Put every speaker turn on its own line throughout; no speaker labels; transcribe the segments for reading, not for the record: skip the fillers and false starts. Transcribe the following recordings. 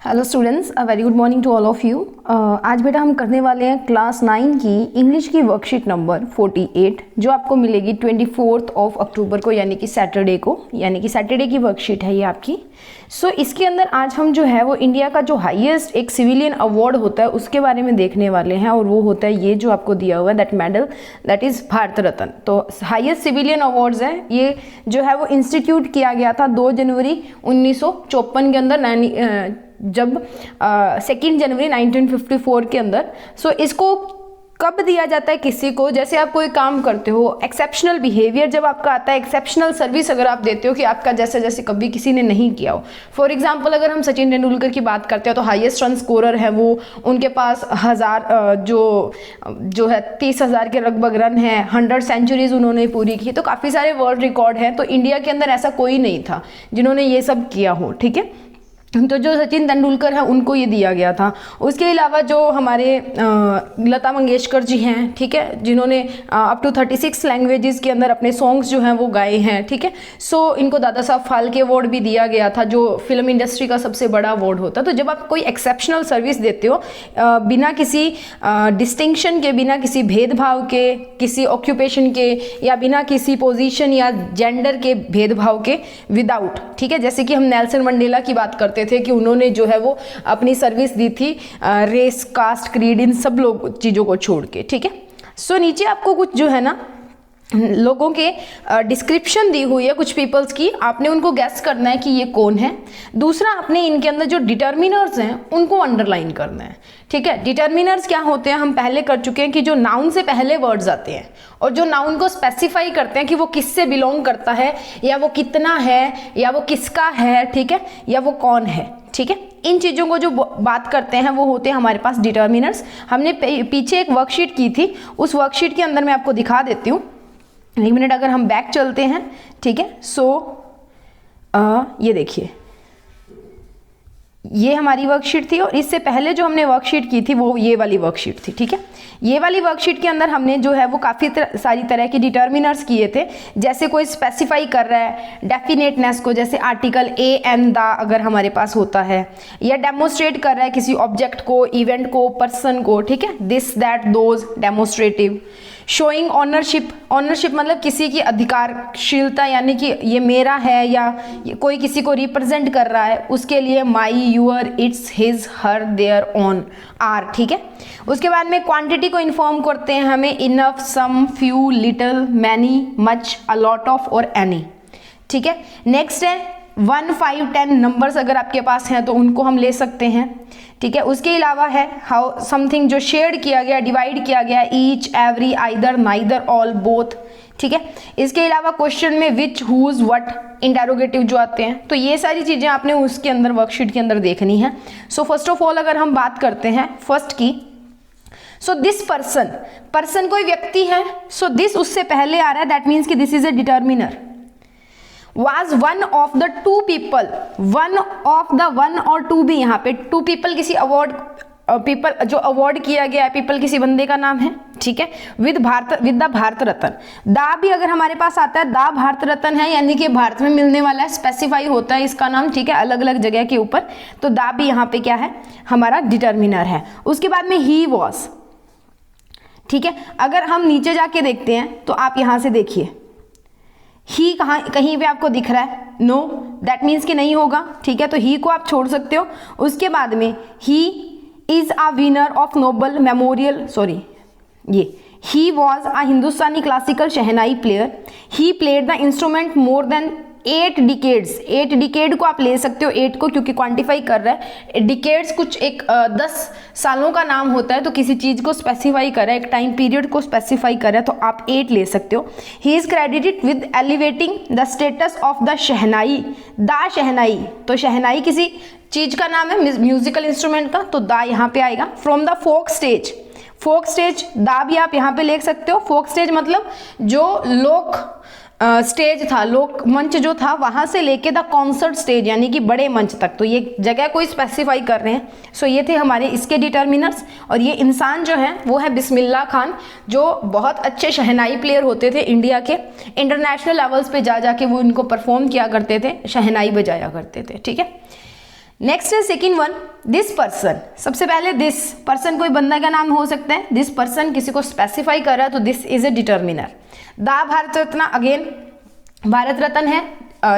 Hello students, a very good morning to all of you. आज बेटा हम करने वाले हैं क्लास 9 की इंग्लिश की वर्कशीट नंबर 48 जो आपको मिलेगी 24 अक्टूबर को यानी कि सैटरडे को, यानी कि सैटरडे की वर्कशीट है ये आपकी। इसके अंदर आज हम जो है वो इंडिया का जो हाईएस्ट एक सिविलियन अवार्ड होता है उसके बारे में देखने वाले हैं, और वो होता है ये जो आपको दिया हुआ है that medal, that is Bharat Ratna. तो हाईएस्ट सिविलियन अवार्ड्स है ये जो है वो इंस्टीट्यूट किया गया था 2 जनवरी 1954 के अंदर, जब 2 जनवरी 1954 के अंदर। इसको कब दिया जाता है किसी को, जैसे आप कोई काम करते हो, एक्सेप्शनल बिहेवियर जब आपका आता है, एक्सेप्शनल सर्विस अगर आप देते हो कि आपका जैसे कभी किसी ने नहीं किया हो। फॉर एग्जांपल अगर हम सचिन तेंदुलकर की बात करते हैं तो हाईएस्ट रन स्कोरर है वो, उनके पास 1000 जो है 30,000 के लगभग रन है, 100 सेंचुरीज उन्होंने पूरी की, तो काफ़ी सारे वर्ल्ड रिकॉर्ड हैं। तो इंडिया के अंदर ऐसा कोई नहीं था जिन्होंने ये सब किया हो, ठीक है। तो जो सचिन तेंदुलकर है उनको ये दिया गया था। उसके अलावा जो हमारे लता मंगेशकर जी हैं, ठीक है, जिन्होंने अप टू 36 लैंग्वेजेस के अंदर अपने सॉन्ग्स जो हैं वो गाए हैं, ठीक है। इनको दादा साहब फाल्के अवार्ड भी दिया गया था जो फिल्म इंडस्ट्री का सबसे बड़ा अवार्ड होता है। तो जब आप कोई एक्सेप्शनल सर्विस देते हो बिना किसी डिस्टिंक्शन के, बिना किसी भेदभाव के, किसी ऑक्यूपेशन के, या बिना किसी पोजीशन या जेंडर के भेदभाव के, विदाउट, ठीक है। जैसे कि हम नेल्सन मंडेला की बात करते थे कि उन्होंने जो है वो अपनी सर्विस दी थी रेस, कास्ट, क्रीड, इन सब लोग चीज़ों को छोड़ के, ठीक है। नीचे आपको कुछ जो है ना लोगों के डिस्क्रिप्शन दी हुई है कुछ पीपल्स की, आपने उनको गैस करना है कि ये कौन है। दूसरा, आपने इनके अंदर जो डिटर्मिनर्स हैं उनको अंडरलाइन करना है, ठीक है। डिटर्मिनर्स क्या होते हैं हम पहले कर चुके हैं कि जो नाउन से पहले वर्ड्स आते हैं और जो नाउन को स्पेसिफाई करते हैं कि वो किससे बिलोंग करता है, या वो कितना है, या वो किसका है, ठीक है, या वो कौन है, ठीक है। इन चीज़ों को जो बात करते हैं वो होते हैं हमारे पास डिटर्मिनर्स। हमने पीछे एक वर्कशीट की थी, उस वर्कशीट के अंदर मैं आपको दिखा देती हूँ। 1 मिनट अगर हम बैक चलते हैं, ठीक है। ये देखिए, ये हमारी वर्कशीट थी और इससे पहले जो हमने वर्कशीट की थी वो ये वाली वर्कशीट थी, ठीक है। ये वाली वर्कशीट के अंदर हमने जो है वो काफ़ी सारी तरह के डिटर्मिनर्स किए थे। जैसे कोई स्पेसिफाई कर रहा है डेफिनेटनेस को, जैसे आर्टिकल ए एंड द अगर हमारे पास होता है, या डेमोस्ट्रेट कर रहा है किसी ऑब्जेक्ट को, इवेंट को, पर्सन को, ठीक है, this that those, demonstrative. Showing ownership, ownership मतलब किसी की अधिकारशीलता, यानी कि ये मेरा है, या कोई किसी को रिप्रेजेंट कर रहा है, उसके लिए my, your, its, his, her, their, on, our, ठीक है। उसके बाद में क्वांटिटी को इन्फॉर्म करते हैं हमें, enough, some, few, little, many, much, a lot of और एनी, ठीक है। नेक्स्ट है 1, 5, 10 नंबर्स अगर आपके पास हैं तो उनको हम ले सकते हैं, ठीक है। उसके अलावा है हाउ समथिंग जो शेयर किया गया, डिवाइड किया गया, each, every, either, neither, all, both, ठीक है। इसके अलावा क्वेश्चन में विच, हुज, व्हाट, इंटेरोगेटिव जो आते हैं, तो ये सारी चीज़ें आपने उसके अंदर वर्कशीट के अंदर देखनी है। फर्स्ट ऑफ ऑल अगर हम बात करते हैं फर्स्ट की, दिस पर्सन, पर्सन कोई व्यक्ति है, दिस उससे पहले आ रहा है, दैट मीन्स कि this is a determiner. Was one of the two people, one of the one और two भी यहाँ पे two people किसी अवार्ड, पीपल जो अवार्ड किया गया है, पीपल किसी बंदे का नाम है, ठीक है। विद द भारत रत्न, दा भी अगर हमारे पास आता है, दा भारत रत्न है यानी कि भारत में मिलने वाला है, स्पेसिफाई होता है इसका नाम, ठीक है, अलग अलग जगह के ऊपर। तो दा भी यहाँ पे क्या है, हमारा डिटर्मिनर है। उसके बाद में ही वॉज, ठीक है। अगर हम नीचे जाके देखते हैं तो आप यहाँ से देखिए, ही कहीं पे आपको दिख रहा है, नो, दैट मीन्स कि नहीं होगा, ठीक है। तो ही को आप छोड़ सकते हो। उसके बाद में he is a winner of Nobel memorial, sorry, ये he was a Hindustani classical shehnai player, he played the instrument more than 8 decades, 8 decade को आप ले सकते हो, 8 को क्योंकि क्वांटिफाई कर रहा है। डिकेड्स कुछ एक 10 सालों का नाम होता है, तो किसी चीज़ को स्पेसिफाई कर रहा है, एक टाइम पीरियड को स्पेसिफाई कर रहा है, तो आप 8 ले सकते हो। He is credited with elevating the status of the shehnai, the shehnai, तो शहनाई किसी चीज़ का नाम है, म्यूजिकल इंस्ट्रूमेंट का, तो दा यहाँ पे आएगा। From the folk stage, folk stage दा भी आप यहाँ पे ले सकते हो। फोक स्टेज मतलब जो लोक स्टेज था, लोक मंच जो था, वहां से लेके द कॉन्सर्ट स्टेज यानी कि बड़े मंच तक, तो ये जगह कोई स्पेसिफाई कर रहे हैं। ये थे हमारे इसके डिटर्मिनर्स। और ये इंसान जो है वो है बिस्मिल्लाह खान, जो बहुत अच्छे शहनाई प्लेयर होते थे इंडिया के, इंटरनेशनल लेवल्स पे जा जाके वो इनको परफॉर्म किया करते थे, शहनाई बजाया करते थे, ठीक है। नेक्स्ट है सेकेंड वन, दिस पर्सन। सबसे पहले दिस पर्सन कोई बंदा का नाम हो सकता है, दिस पर्सन किसी को स्पेसिफाई कर रहा है तो this is a determiner. The Bharat Ratna, again Bharat Ratna है,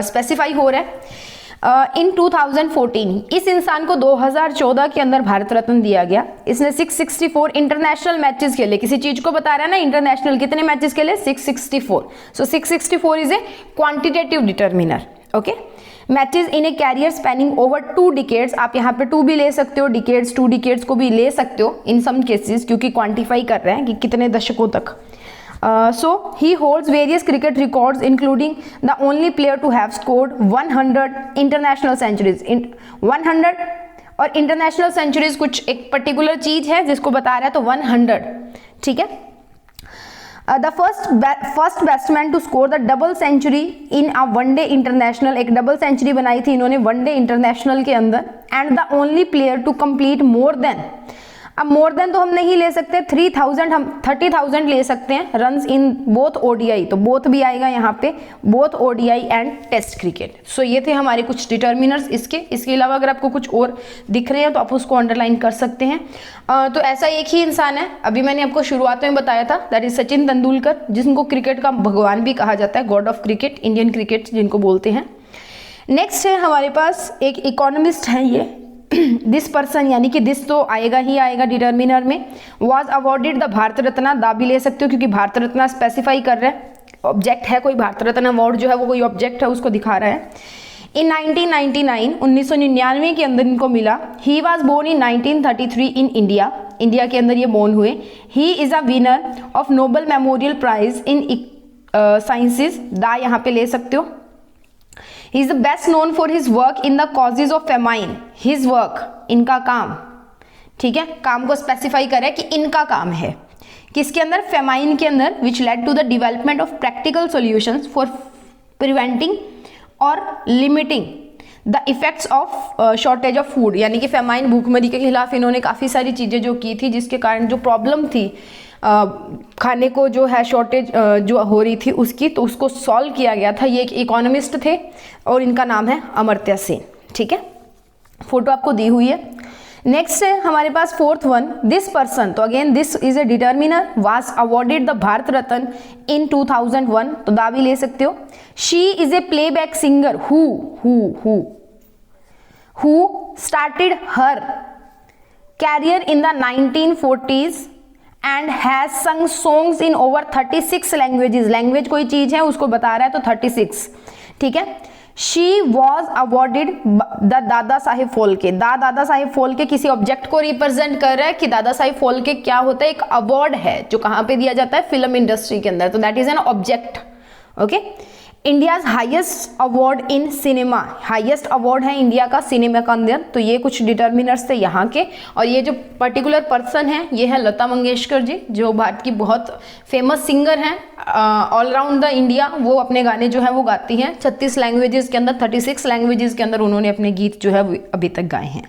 स्पेसिफाई हो रहा है। इन 2014 इस इंसान को 2014 के अंदर भारत रत्न दिया गया। इसने 664 इंटरनेशनल मैचेस खेले, किसी चीज को बता रहा है ना इंटरनेशनल कितने मैचेस खेले, 664। So 664 is a quantitative determiner. Okay, matches in a career spanning over 2 decades, आप यहाँ पे 2 भी ले सकते हो, डिकेड्स 2 डिकेड्स को भी ले सकते हो इन सम केसेस, क्योंकि क्वांटिफाई कर रहे हैं कि कितने दशकों तक। So he holds various cricket records including the only player to have scored 100 international centuries. 100 और international centuries कुछ एक पर्टिकुलर चीज है जिसको बता रहा है, तो 100, ठीक है। The first batsman to score the double century in a one-day international, एक डबल सेंचुरी बनाई थी इन्होंने वनडे इंटरनेशनल के अंदर, and the only player to complete more than, अब मोर देन तो हम नहीं ले सकते, 3000 हम 30,000 ले सकते हैं रन्स इन बोथ ओडीआई, तो बोथ भी आएगा यहाँ पे, both ODI and test cricket. So ये थे हमारे कुछ डिटर्मिनर्स इसके अलावा अगर आपको कुछ और दिख रहे हैं तो आप उसको अंडरलाइन कर सकते हैं। तो ऐसा एक ही इंसान है, अभी मैंने आपको शुरुआत में बताया था, दैट इज सचिन तेंदुलकर, जिनको क्रिकेट का भगवान भी कहा जाता है, God of cricket, Indian cricket जिनको बोलते हैं। नेक्स्ट है हमारे पास एक इकोनॉमिस्ट है, ये दिस पर्सन, यानी कि दिस तो आएगा ही आएगा डिटर्मिनर में, वॉज अवॉर्डेड द भारत रत्न, दा भी ले सकते हो क्योंकि भारत रत्न स्पेसिफाई कर रहा है, ऑब्जेक्ट है कोई, भारत रत्न अवार्ड जो है वो कोई ऑब्जेक्ट है उसको दिखा रहा है। इन 1999 1999 के अंदर इनको मिला। He was born in 1933 in India, India के अंदर ये बोर्न हुए। He is a winner of Nobel memorial prize in sciences, दा यहाँ पे ले सकते हो। He is the best known for his work in the causes of famine. His work, इनका काम, ठीक है, काम को स्पेसिफाई करे कि इनका काम है किसके अंदर, फेमाइन के अंदर, which led to the development of practical solutions for preventing और limiting the effects of shortage of food, यानी कि फेमाइन, भूखमरी के खिलाफ इन्होंने काफ़ी सारी चीज़ें जो की थी जिसके कारण जो प्रॉब्लम थी खाने को जो है शॉर्टेज जो हो रही थी उसकी, तो उसको सॉल्व किया गया था। ये एक इकोनॉमिस्ट थे और इनका नाम है अमर्त्य सेन, ठीक है, फोटो आपको दी हुई है। नेक्स्ट है हमारे पास फोर्थ वन, दिस पर्सन, तो again this is a determiner, was awarded the Bharat Ratna in 2001, तो दा भी ले सकते हो। She is a playback singer who started her career in the 1940s and has sung songs in over 36 languages, language कोई चीज है उसको बता रहा है तो 36, ठीक है। She was awarded the Dada Saheb Phalke, Dada Saheb Phalke किसी ऑब्जेक्ट को रिप्रेजेंट कर रहा है कि दादा साहेब फाल्के क्या होता है, एक अवार्ड है जो कहाँ पे दिया जाता है, फिल्म इंडस्ट्री के अंदर, तो that is an object. Okay, India's highest award in cinema, highest award है इंडिया का सिनेमा के अंदर, तो ये कुछ डिटर्मिनर्स थे यहाँ के। और ये जो पर्टिकुलर पर्सन है ये है लता मंगेशकर जी, जो भारत की बहुत फेमस सिंगर हैं, ऑल राउंड द इंडिया वो अपने गाने जो है वो गाती हैं 36 लैंग्वेजेस के अंदर, 36 लैंग्वेजेस के अंदर उन्होंने अपने गीत जो है वो अभी तक गाए हैं।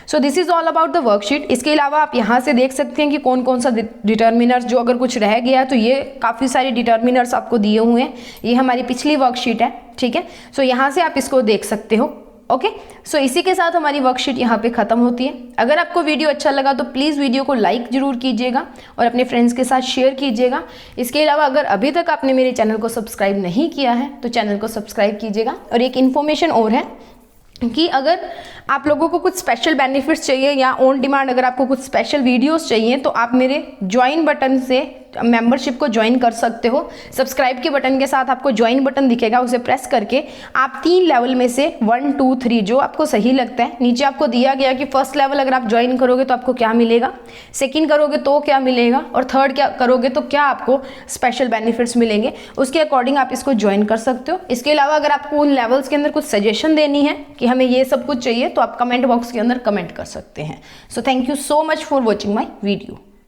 So this is all about the worksheet. इसके अलावा आप यहाँ से देख सकते हैं कि कौन कौन सा डिटर्मिनर्स, जो अगर कुछ रह गया तो ये काफ़ी सारे डिटर्मिनर्स आपको दिए हुए हैं, ये हमारी पिछली वर्कशीट है, ठीक है। सो यहाँ से आप इसको देख सकते हो। ओके, सो इसी के साथ हमारी वर्कशीट यहाँ पे ख़त्म होती है। अगर आपको वीडियो अच्छा लगा तो प्लीज़ वीडियो को लाइक ज़रूर कीजिएगा और अपने फ्रेंड्स के साथ शेयर कीजिएगा। इसके अलावा अगर अभी तक आपने मेरे चैनल को सब्सक्राइब नहीं किया है तो चैनल को सब्सक्राइब कीजिएगा। और एक इन्फॉर्मेशन और है कि अगर आप लोगों को कुछ स्पेशल बेनिफिट्स चाहिए या ऑन डिमांड अगर आपको कुछ स्पेशल वीडियोस चाहिए तो आप मेरे ज्वाइन बटन से मेंबरशिप को ज्वाइन कर सकते हो। सब्सक्राइब के बटन के साथ आपको ज्वाइन बटन दिखेगा, उसे प्रेस करके आप 3 लेवल में से 1, 2, 3 जो आपको सही लगता है, नीचे आपको दिया गया कि फर्स्ट लेवल अगर आप ज्वाइन करोगे तो आपको क्या मिलेगा, सेकंड करोगे तो क्या मिलेगा और थर्ड क्या करोगे तो क्या आपको स्पेशल बेनिफिट्स मिलेंगे, उसके अकॉर्डिंग आप इसको ज्वाइन कर सकते हो। इसके अलावा अगर आपको उन लेवल्स के अंदर कुछ सजेशन देनी है कि हमें ये सब कुछ चाहिए तो आप कमेंट बॉक्स के अंदर कमेंट कर सकते हैं। So thank you so much for watching my video.